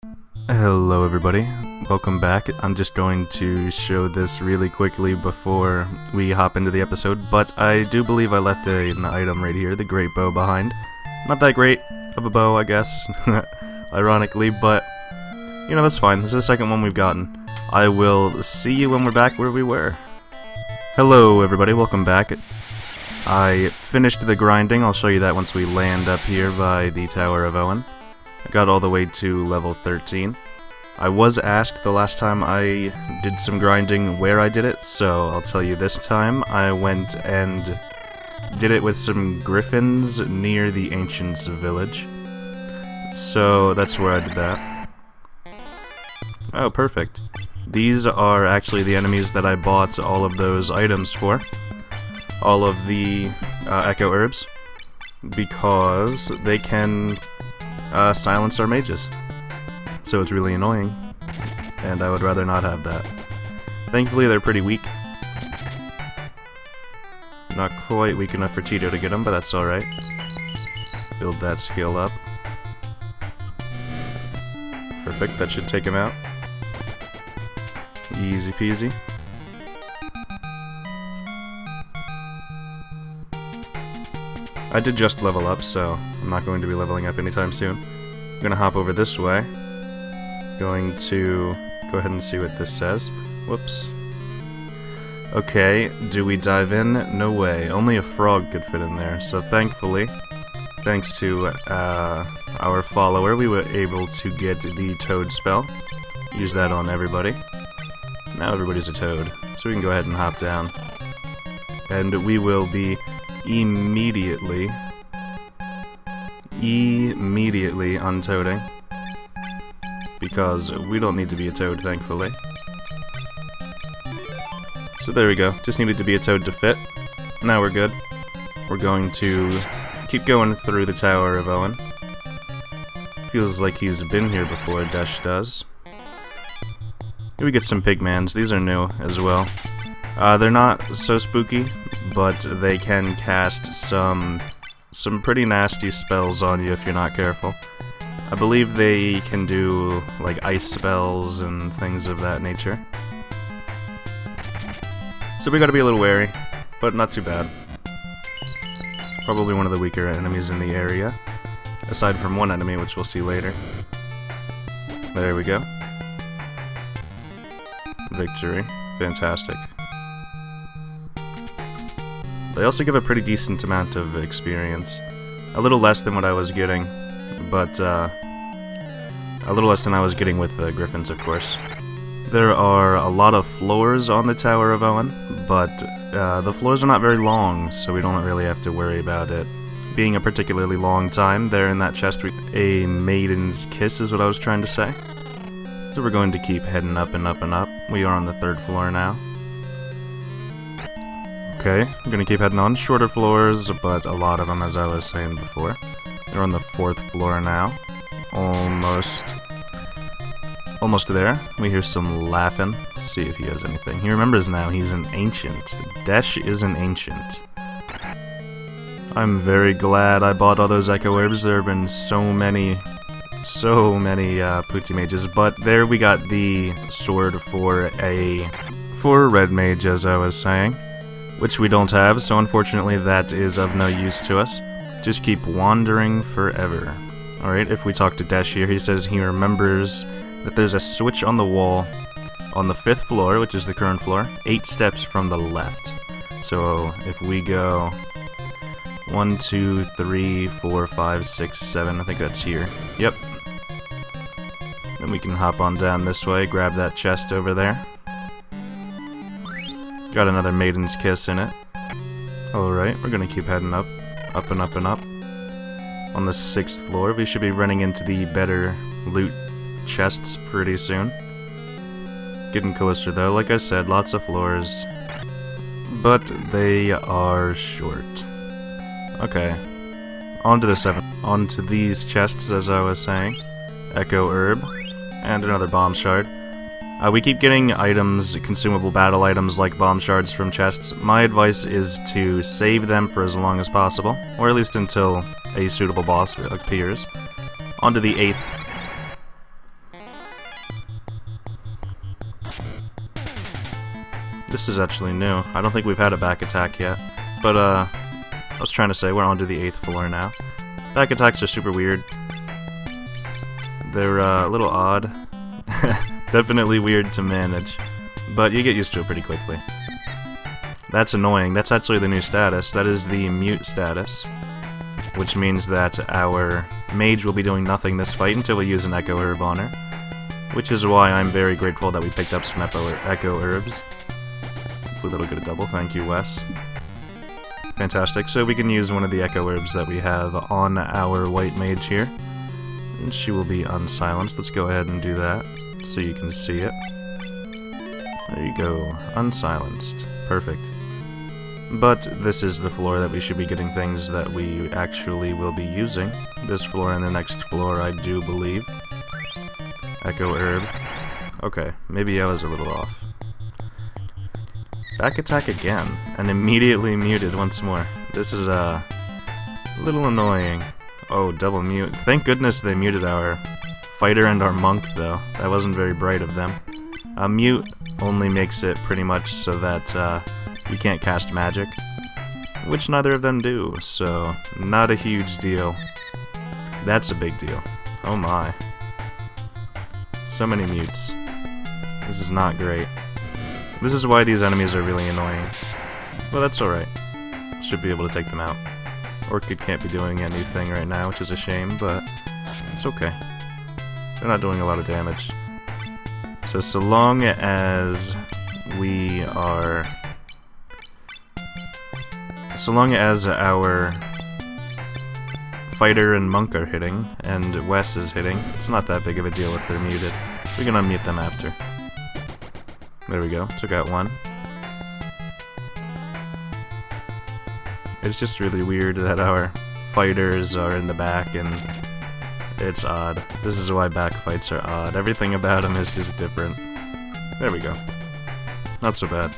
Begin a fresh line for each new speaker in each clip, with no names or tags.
Hello everybody, welcome back. I'm just going to show this really quickly before we hop into the episode, but I do believe I left an item right here, the great bow behind. Not that great of a bow, I guess, ironically, but, you know, that's fine. This is the second one we've gotten. I will see you when we're back where we were. Hello everybody, welcome back. I finished the grinding. I'll show you that once we land up here by the Tower of Owen. I got all the way to level 13. I was asked the last time I did some grinding where I did it, so I'll tell you this time. I went and did it with some griffins near the Ancients village. So that's where I did that. Oh, perfect. These are actually the enemies that I bought all of those items for. All of the echo herbs. Because they can silence our mages. So it's really annoying, and I would rather not have that. Thankfully they're pretty weak. Not quite weak enough for Tito to get them, but that's alright. Build that skill up. Perfect, that should take him out. Easy peasy. I did just level up, so I'm not going to be leveling up anytime soon. I'm gonna hop over this way. Going to go ahead and see what this says. Whoops. Okay, do we dive in? No way. Only a frog could fit in there, so thankfully, thanks to our follower, we were able to get the toad spell. Use that on everybody. Now everybody's a toad, so we can go ahead and hop down. And we will be immediately untoading, because we don't need to be a toad, thankfully. So there we go, just needed to be a toad to fit. Now we're good. We're going to keep going through the Tower of Owen. Feels like he's been here before, Desh does. Here we get some pigmans. These are new as well. They're not so spooky, but they can cast some pretty nasty spells on you if you're not careful. I believe they can do like ice spells and things of that nature. So we gotta be a little wary, but not too bad. Probably one of the weaker enemies in the area, aside from one enemy, which we'll see later. There we go. Victory. Fantastic. They also give a pretty decent amount of experience. A little less than what I was getting, but a little less than I was getting with the griffins, of course. There are a lot of floors on the Tower of Owen, but the floors are not very long, so we don't really have to worry about it being a particularly long time. There in that chest, a maiden's kiss is what I was trying to say. So we're going to keep heading up and up and up. We are on the 3rd floor now. Okay, we're gonna keep heading on. Shorter floors, but a lot of them, as I was saying before. We're on the 4th floor now. Almost there. We hear some laughing. Let's see if he has anything. He remembers now he's an ancient. Desh is an ancient. I'm very glad I bought all those echo herbs. There have been so many Pooty mages, but there we got the sword for a red mage, as I was saying. Which we don't have, so unfortunately that is of no use to us. Just keep wandering forever. Alright, if we talk to Desh here, he says he remembers that there's a switch on the wall on the 5th floor, which is the current floor, 8 steps from the left. So if we go 1, 2, 3, 4, 5, 6, 7, I think that's here. Yep. Then we can hop on down this way, grab that chest over there. Got another maiden's kiss in it. Alright, we're gonna keep heading up. Up and up and up. On the 6th floor, we should be running into the better loot chests pretty soon. Getting closer though, like I said, lots of floors. But they are short. Okay. On to the 7th. On to these chests, as I was saying. Echo herb. And another bomb shard. We keep getting items, consumable battle items like bomb shards from chests. My advice is to save them for as long as possible, or at least until a suitable boss appears. On to the 8th. This is actually new. I don't think we've had a back attack yet. But, I was trying to say, we're on to the 8th floor now. Back attacks are super weird. They're, a little odd. Definitely weird to manage. But you get used to it pretty quickly. That's annoying. That's actually the new status. That is the mute status. Which means that our mage will be doing nothing this fight until we use an Echo Herb on her. Which is why I'm very grateful that we picked up some Echo Herbs. Hopefully that'll get a double. Thank you, Wes. Fantastic. So we can use one of the Echo Herbs that we have on our white mage here. And she will be unsilenced. Let's go ahead and do that so you can see it. There you go. Unsilenced. Perfect. But this is the floor that we should be getting things that we actually will be using. This floor and the next floor, I do believe. Echo Herb. Okay, maybe I was a little off. Back attack again, and immediately muted once more. This is a little annoying. Oh, double mute. Thank goodness they muted our fighter and our monk, though. That wasn't very bright of them. Mute only makes it pretty much so that you can't cast magic, which neither of them do, so not a huge deal. That's a big deal. Oh my. So many mutes. This is not great. This is why these enemies are really annoying. But that's alright. Should be able to take them out. Orchid can't be doing anything right now, which is a shame, but it's okay. They're not doing a lot of damage. So long as we are... So long as our fighter and monk are hitting, and Wes is hitting, it's not that big of a deal if they're muted. We can unmute them after. There we go, took out one. It's just really weird that our fighters are in the back, and it's odd. This is why back fights are odd. Everything about them is just different. There we go. Not so bad.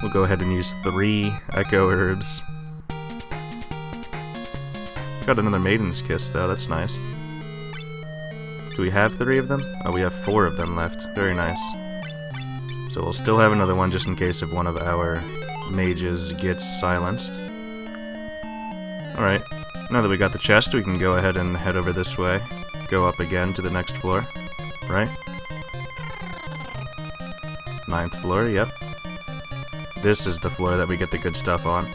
We'll go ahead and use 3 Echo Herbs. Got another Maiden's Kiss, though. That's nice. Do we have 3 of them? Oh, we have 4 of them left. Very nice. So we'll still have another one just in case if one of our mages gets silenced. Alright. Now that we got the chest, we can go ahead and head over this way. Go up again to the next floor. Right? 9th floor, yep. This is the floor that we get the good stuff on.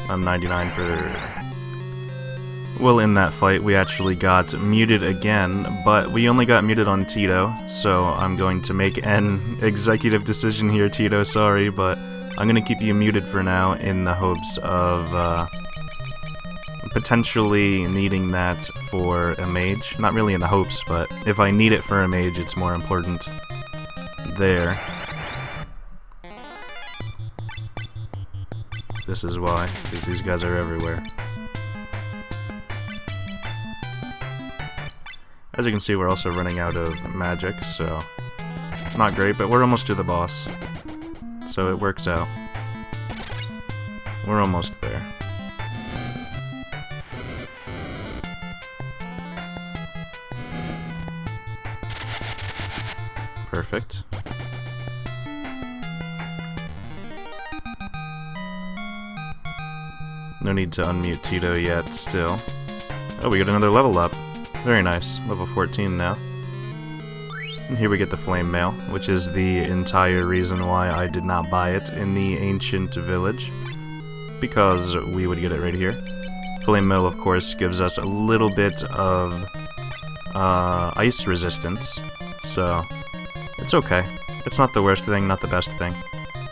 I'm 99 for... Well, in that fight, we actually got muted again, but we only got muted on Tito, so I'm going to make an executive decision here, Tito, sorry, but I'm going to keep you muted for now in the hopes of potentially needing that for a mage. Not really in the hopes, but if I need it for a mage, it's more important there. This is why, because these guys are everywhere. As you can see, we're also running out of magic, so not great, but we're almost to the boss. So it works out. We're almost there. Perfect. No need to unmute Tito yet, still. Oh, we got another level up. Very nice. Level 14 now. And here we get the Flame Mail, which is the entire reason why I did not buy it in the ancient village. Because we would get it right here. Flame Mail, of course, gives us a little bit of ice resistance. So, it's okay. It's not the worst thing, not the best thing.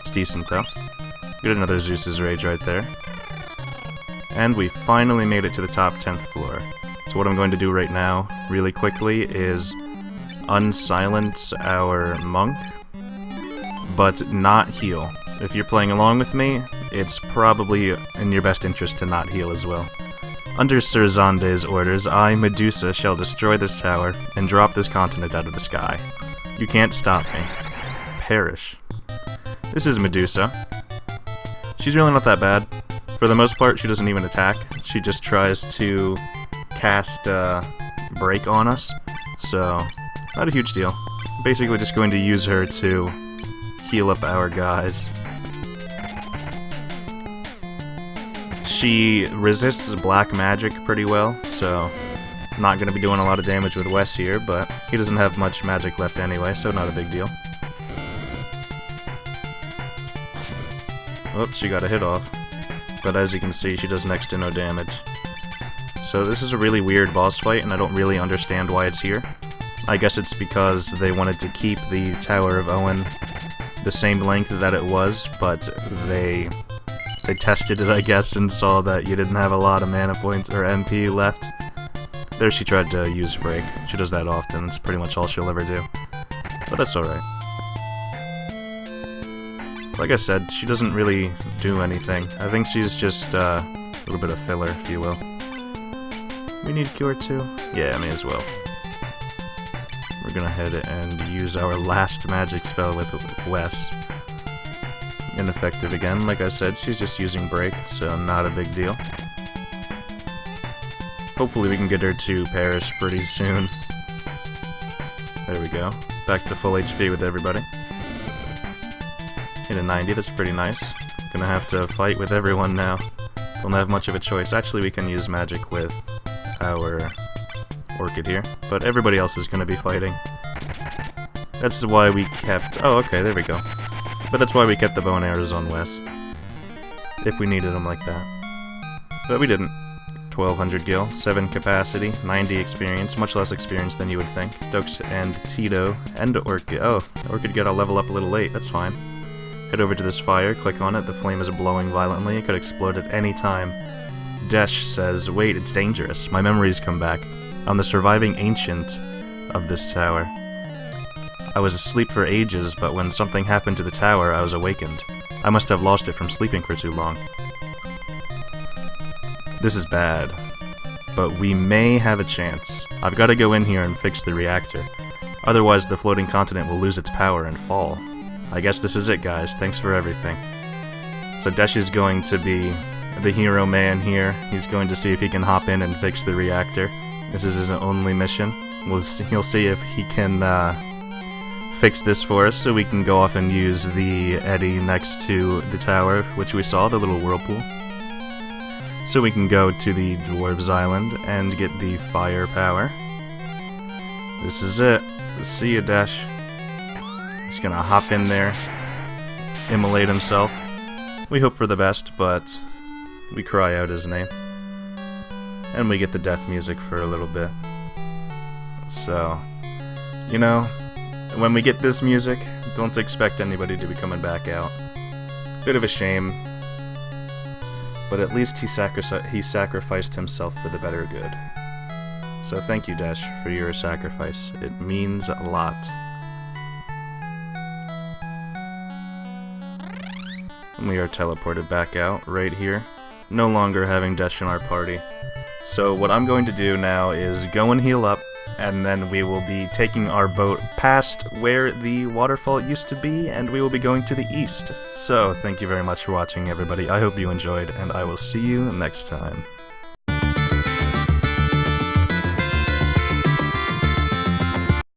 It's decent, though. Get another Zeus's Rage right there. And we finally made it to the top 10th floor. So what I'm going to do right now, really quickly, is unsilence our monk, but not heal. So if you're playing along with me, it's probably in your best interest to not heal as well. Under Sir Zande's orders, I, Medusa, shall destroy this tower and drop this continent out of the sky. You can't stop me. Perish. This is Medusa. She's really not that bad. For the most part, she doesn't even attack. She just tries to cast Break on us, so not a huge deal. Basically just going to use her to heal up our guys. She resists black magic pretty well, so not going to be doing a lot of damage with Wes here, but he doesn't have much magic left anyway, so not a big deal. Oops, she got a hit off. But as you can see, she does next to no damage. So this is a really weird boss fight, and I don't really understand why it's here. I guess it's because they wanted to keep the Tower of Owen the same length that it was, but they tested it, I guess, and saw that you didn't have a lot of mana points or MP left. There she tried to use Break. She does that often, it's pretty much all she'll ever do. But that's alright. Like I said, she doesn't really do anything. I think she's just a little bit of filler, if you will. We need Cure too? Yeah, may as well. We're gonna head and use our last magic spell with Wes. Ineffective again, like I said, she's just using Break, so not a big deal. Hopefully we can get her to perish pretty soon. There we go. Back to full HP with everybody. Hit a 90, that's pretty nice. Gonna have to fight with everyone now. Don't have much of a choice. Actually, we can use magic with our Orchid here, but everybody else is gonna be fighting. That's why we kept... Oh, okay, there we go. But that's why we kept the bow and arrows on Wes. If we needed them like that. But we didn't. 1200 gil, 7 capacity, 90 experience, much less experience than you would think. Dokes and Tito and Orchid. Oh, Orchid got a level up a little late, that's fine. Head over to this fire, click on it, the flame is blowing violently, it could explode at any time. Desh says, wait, it's dangerous. My memories come back. I'm the surviving ancient of this tower. I was asleep for ages, but when something happened to the tower, I was awakened. I must have lost it from sleeping for too long. This is bad, but we may have a chance. I've got to go in here and fix the reactor. Otherwise, the floating continent will lose its power and fall. I guess this is it, guys. Thanks for everything. So Desh is going to be the hero man here. He's going to see if he can hop in and fix the reactor. This is his only mission. He'll see if he can fix this for us, so we can go off and use the eddy next to the tower, which we saw, the little whirlpool. So we can go to the Dwarves Island and get the firepower. This is it. See ya, Dash. He's gonna hop in there, immolate himself. We hope for the best, but we cry out his name. And we get the death music for a little bit. So, you know, when we get this music, don't expect anybody to be coming back out. Bit of a shame, but at least he sacrificed himself for the better good. So thank you, Dash, for your sacrifice. It means a lot. And we are teleported back out, right here. No longer having Dash in our party. So what I'm going to do now is go and heal up, and then we will be taking our boat past where the waterfall used to be, and we will be going to the east. So, thank you very much for watching, everybody. I hope you enjoyed, and I will see you next time.